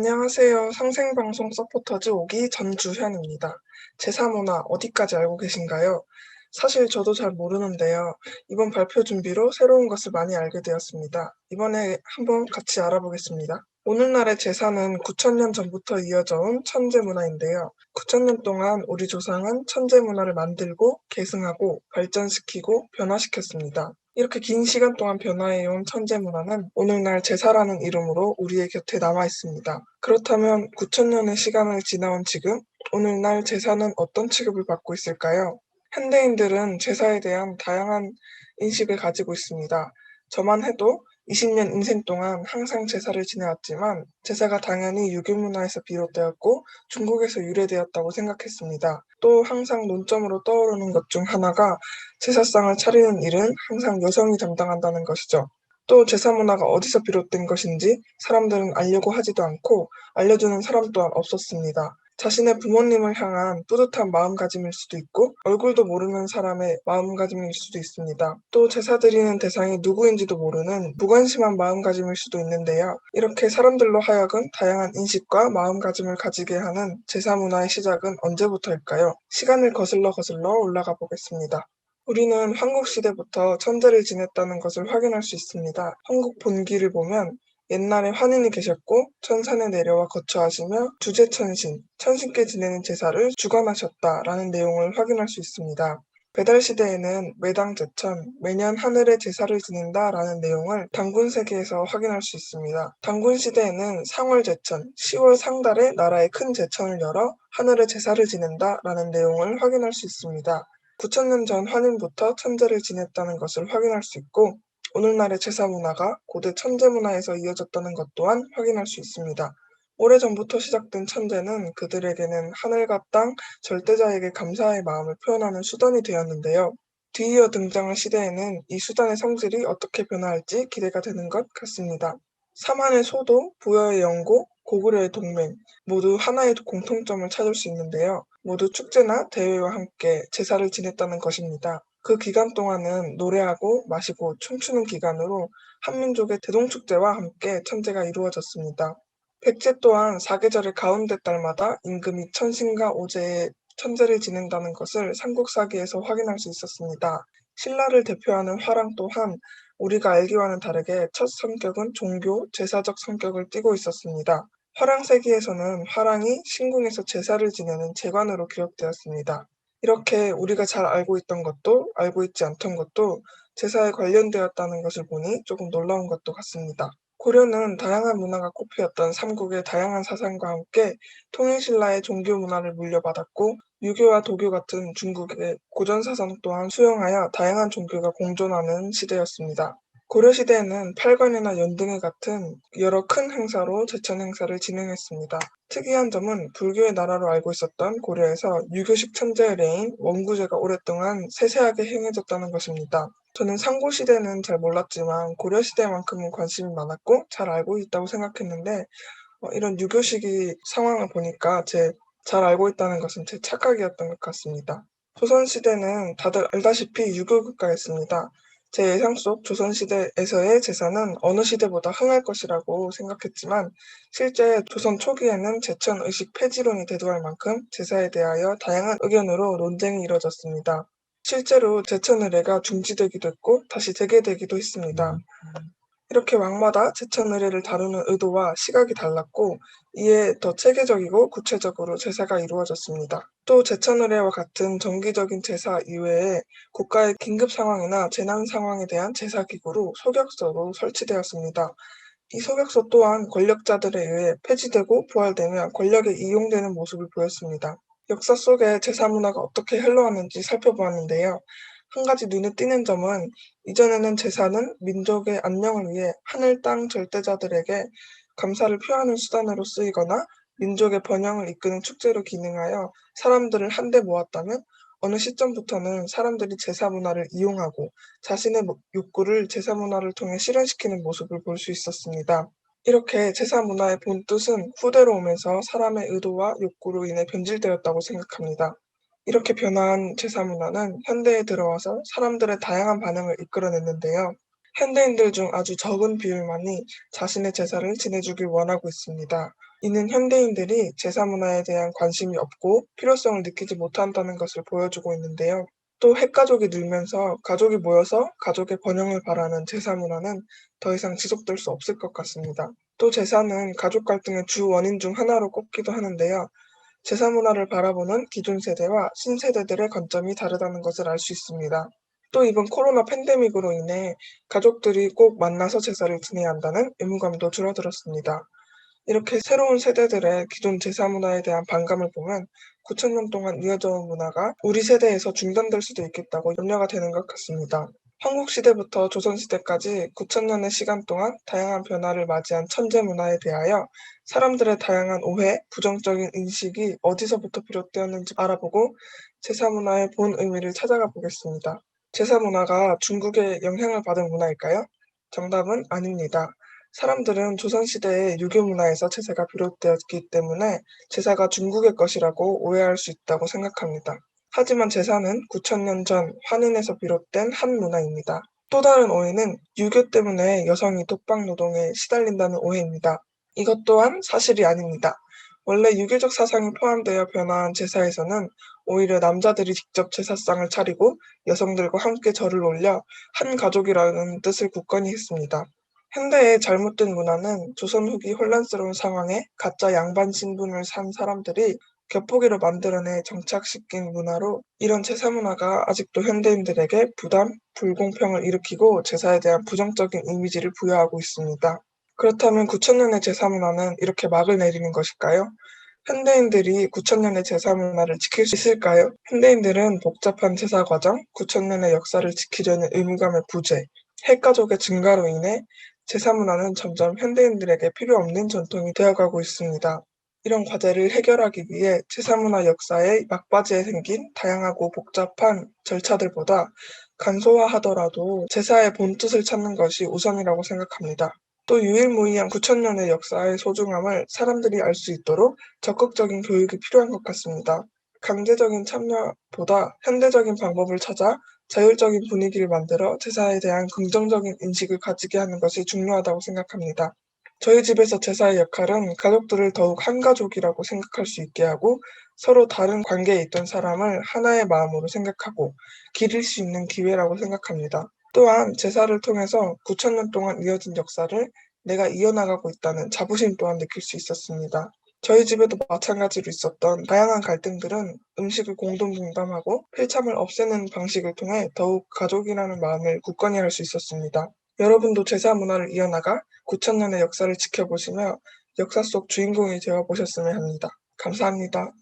안녕하세요. 상생방송 서포터즈 오기 전주현입니다. 제사문화 어디까지 알고 계신가요? 사실 저도 잘 모르는데요. 이번 발표 준비로 새로운 것을 많이 알게 되었습니다. 이번에 한번 같이 알아보겠습니다. 오늘날의 제사는 9,000년 전부터 이어져 온 천재 문화인데요. 9,000년 동안 우리 조상은 천재 문화를 만들고 계승하고 발전시키고 변화시켰습니다. 이렇게 긴 시간 동안 변화해온 천재 문화는 오늘날 제사라는 이름으로 우리의 곁에 남아 있습니다. 그렇다면 9,000년의 시간을 지나온 지금, 오늘날 제사는 어떤 취급을 받고 있을까요? 현대인들은 제사에 대한 다양한 인식을 가지고 있습니다. 저만 해도 20년 인생 동안 항상 제사를 지내왔지만 제사가 당연히 유교 문화에서 비롯되었고 중국에서 유래되었다고 생각했습니다. 또 항상 논점으로 떠오르는 것 중 하나가 제사상을 차리는 일은 항상 여성이 담당한다는 것이죠. 또 제사 문화가 어디서 비롯된 것인지 사람들은 알려고 하지도 않고 알려주는 사람 또한 없었습니다. 자신의 부모님을 향한 뿌듯한 마음가짐일 수도 있고 얼굴도 모르는 사람의 마음가짐일 수도 있습니다. 또 제사 드리는 대상이 누구인지도 모르는 무관심한 마음가짐일 수도 있는데요. 이렇게 사람들로 하여금 다양한 인식과 마음가짐을 가지게 하는 제사 문화의 시작은 언제부터일까요? 시간을 거슬러 올라가 보겠습니다. 우리는 한국시대부터 천재를 지냈다는 것을 확인할 수 있습니다. 한국 본기를 보면 옛날에 환인이 계셨고 천산에 내려와 거처하시며 주제천신, 천신께 지내는 제사를 주관하셨다라는 내용을 확인할 수 있습니다. 배달시대에는 매당제천, 매년 하늘에 제사를 지낸다라는 내용을 단군세계에서 확인할 수 있습니다. 단군시대에는 상월제천, 10월 상달에 나라의 큰 제천을 열어 하늘에 제사를 지낸다라는 내용을 확인할 수 있습니다. 9,000년 전 환인부터 천재를 지냈다는 것을 확인할 수 있고 오늘날의 제사 문화가 고대 천재 문화에서 이어졌다는 것 또한 확인할 수 있습니다. 오래전부터 시작된 천재는 그들에게는 하늘과 땅, 절대자에게 감사의 마음을 표현하는 수단이 되었는데요. 뒤이어 등장한 시대에는 이 수단의 성질이 어떻게 변화할지 기대가 되는 것 같습니다. 사만의 소도, 부여의 영고, 고구려의 동맹 모두 하나의 공통점을 찾을 수 있는데요. 모두 축제나 대회와 함께 제사를 지냈다는 것입니다. 그 기간 동안은 노래하고 마시고 춤추는 기간으로 한민족의 대동축제와 함께 천제가 이루어졌습니다. 백제 또한 사계절의 가운데 달마다 임금이 천신과 오제의 천제를 지낸다는 것을 삼국사기에서 확인할 수 있었습니다. 신라를 대표하는 화랑 또한 우리가 알기와는 다르게 첫 성격은 종교, 제사적 성격을 띠고 있었습니다. 화랑세기에서는 화랑이 신궁에서 제사를 지내는 제관으로 기록되었습니다. 이렇게 우리가 잘 알고 있던 것도 알고 있지 않던 것도 제사에 관련되었다는 것을 보니 조금 놀라운 것도 같습니다. 고려는 다양한 문화가 꽃피었던 삼국의 다양한 사상과 함께 통일신라의 종교 문화를 물려받았고 유교와 도교 같은 중국의 고전 사상 또한 수용하여 다양한 종교가 공존하는 시대였습니다. 고려시대에는 팔관이나 연등회 같은 여러 큰 행사로 제천 행사를 진행했습니다. 특이한 점은 불교의 나라로 알고 있었던 고려에서 유교식 천재의 레인 원구제가 오랫동안 세세하게 행해졌다는 것입니다. 저는 상고시대는 잘 몰랐지만 고려시대만큼은 관심이 많았고 잘 알고 있다고 생각했는데 이런 유교시기 상황을 보니까 잘 알고 있다는 것은 제 착각이었던 것 같습니다. 조선시대는 다들 알다시피 유교 국가였습니다. 제 예상 속 조선시대에서의 제사는 어느 시대보다 흥할 것이라고 생각했지만 실제 조선 초기에는 제천의식 폐지론이 대두할 만큼 제사에 대하여 다양한 의견으로 논쟁이 이뤄졌습니다. 실제로 제천의례가 중지되기도 했고 다시 재개되기도 했습니다. 이렇게 왕마다 제천 의례를 다루는 의도와 시각이 달랐고 이에 더 체계적이고 구체적으로 제사가 이루어졌습니다. 또 제천 의례와 같은 정기적인 제사 이외에 국가의 긴급 상황이나 재난 상황에 대한 제사 기구로 소격서로 설치되었습니다. 이 소격서 또한 권력자들에 의해 폐지되고 부활되며 권력에 이용되는 모습을 보였습니다. 역사 속에 제사 문화가 어떻게 흘러왔는지 살펴보았는데요. 한 가지 눈에 띄는 점은 이전에는 제사는 민족의 안녕을 위해 하늘 땅 절대자들에게 감사를 표하는 수단으로 쓰이거나 민족의 번영을 이끄는 축제로 기능하여 사람들을 한데 모았다면 어느 시점부터는 사람들이 제사 문화를 이용하고 자신의 욕구를 제사 문화를 통해 실현시키는 모습을 볼 수 있었습니다. 이렇게 제사 문화의 본 뜻은 후대로 오면서 사람의 의도와 욕구로 인해 변질되었다고 생각합니다. 이렇게 변화한 제사 문화는 현대에 들어와서 사람들의 다양한 반응을 이끌어냈는데요. 현대인들 중 아주 적은 비율만이 자신의 제사를 지내주길 원하고 있습니다. 이는 현대인들이 제사 문화에 대한 관심이 없고 필요성을 느끼지 못한다는 것을 보여주고 있는데요. 또 핵가족이 늘면서 가족이 모여서 가족의 번영을 바라는 제사 문화는 더 이상 지속될 수 없을 것 같습니다. 또 제사는 가족 갈등의 주 원인 중 하나로 꼽기도 하는데요. 제사 문화를 바라보는 기존 세대와 신세대들의 관점이 다르다는 것을 알 수 있습니다. 또 이번 코로나 팬데믹으로 인해 가족들이 꼭 만나서 제사를 지내야 한다는 의무감도 줄어들었습니다. 이렇게 새로운 세대들의 기존 제사 문화에 대한 반감을 보면 9천 년 동안 이어져 온 문화가 우리 세대에서 중단될 수도 있겠다고 염려가 되는 것 같습니다. 한국 시대부터 조선 시대까지 9천 년의 시간 동안 다양한 변화를 맞이한 천재 문화에 대하여 사람들의 다양한 오해, 부정적인 인식이 어디서부터 비롯되었는지 알아보고 제사 문화의 본 의미를 찾아가 보겠습니다. 제사 문화가 중국의 영향을 받은 문화일까요? 정답은 아닙니다. 사람들은 조선시대의 유교 문화에서 제사가 비롯되었기 때문에 제사가 중국의 것이라고 오해할 수 있다고 생각합니다. 하지만 제사는 9천년 전 환인에서 비롯된 한 문화입니다. 또 다른 오해는 유교 때문에 여성이 독박 노동에 시달린다는 오해입니다. 이것 또한 사실이 아닙니다. 원래 유교적 사상이 포함되어 변화한 제사에서는 오히려 남자들이 직접 제사상을 차리고 여성들과 함께 절을 올려 한 가족이라는 뜻을 굳건히 했습니다. 현대의 잘못된 문화는 조선 후기 혼란스러운 상황에 가짜 양반 신분을 산 사람들이 겉보기로 만들어내 정착시킨 문화로 이런 제사 문화가 아직도 현대인들에게 부담, 불공평을 일으키고 제사에 대한 부정적인 이미지를 부여하고 있습니다. 그렇다면 9천년의 제사 문화는 이렇게 막을 내리는 것일까요? 현대인들이 9천년의 제사 문화를 지킬 수 있을까요? 현대인들은 복잡한 제사 과정, 9천년의 역사를 지키려는 의무감의 부재, 핵가족의 증가로 인해 제사 문화는 점점 현대인들에게 필요 없는 전통이 되어가고 있습니다. 이런 과제를 해결하기 위해 제사 문화 역사의 막바지에 생긴 다양하고 복잡한 절차들보다 간소화하더라도 제사의 본 뜻을 찾는 것이 우선이라고 생각합니다. 또 유일무이한 9천년의 역사의 소중함을 사람들이 알 수 있도록 적극적인 교육이 필요한 것 같습니다. 강제적인 참여보다 현대적인 방법을 찾아 자율적인 분위기를 만들어 제사에 대한 긍정적인 인식을 가지게 하는 것이 중요하다고 생각합니다. 저희 집에서 제사의 역할은 가족들을 더욱 한 가족이라고 생각할 수 있게 하고 서로 다른 관계에 있던 사람을 하나의 마음으로 생각하고 기릴 수 있는 기회라고 생각합니다. 또한 제사를 통해서 9천년 동안 이어진 역사를 내가 이어나가고 있다는 자부심 또한 느낄 수 있었습니다. 저희 집에도 마찬가지로 있었던 다양한 갈등들은 음식을 공동 분담하고 필참을 없애는 방식을 통해 더욱 가족이라는 마음을 굳건히 할 수 있었습니다. 여러분도 제사 문화를 이어나가 9천년의 역사를 지켜보시며 역사 속 주인공이 되어보셨으면 합니다. 감사합니다.